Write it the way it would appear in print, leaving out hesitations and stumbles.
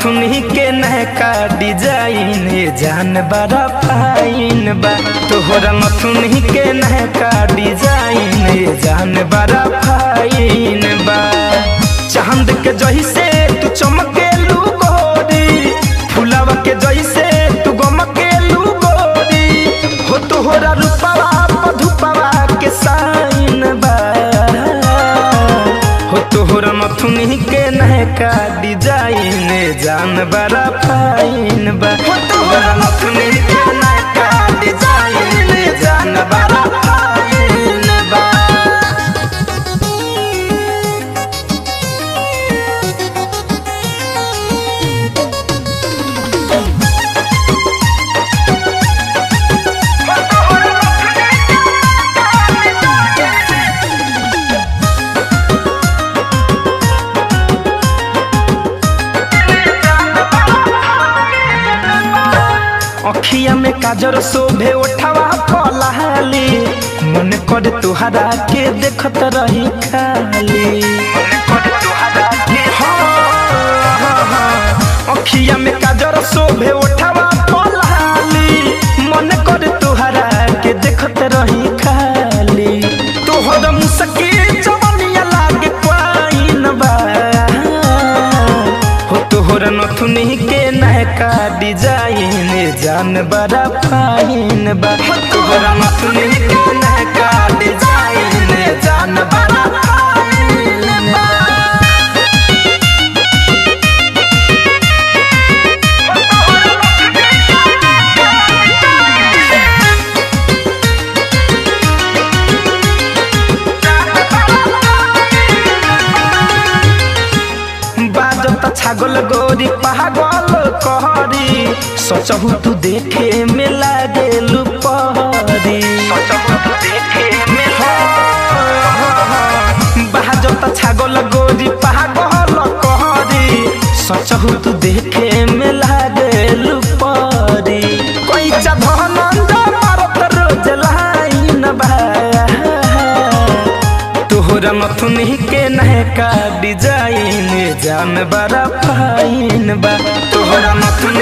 नथुनी के नहका डिजाइन जान बड़ा फाइन बा। तोहरा नथुनी के नहका डिजाइन जान बड़ा फाइन बा। चांद के जैसे तू चमकेलू गोरी, फुलावा के जैसे तू गमकेलू गोरी हो। तोहरा रूपवा मधुपवा के साइन बा हो। तोहरा नथुनी के नहका डिजाइन जान बड़ा फाइन बा। हो तोहरा नथुनी के नहका डिजाइन जान बड़ा फाइन बा। अखिया में काजर शोभे उठावा पलाली, मन कर तुहरा के देखत रही खाली। अखिया में काजर शोभे उठावा पलाली, मन कर तुहरा के देखत रही खाली। तोहर मुस्की जवनिया लागे पाइन बा हो। तोहर नथुनी के नहका डिजाइन जान बड़ा फाइन बा। तोहरा नथुनी के नहका डिजाइन जान बड़ा फाइन बा। बाजता छागल गोरी पागल कहरी, सचहु तू देखे में लागेलू पहरी। बाजता छागल गोरी पागल कहरी, सचहु तू देखे में लागेलू पहरी। कैचा धनंद मारत रोज लाइन बा। तोहरा नथुनी के नहका डिजाइन जान बड़ा फाइन बा। तोहरा नथुनी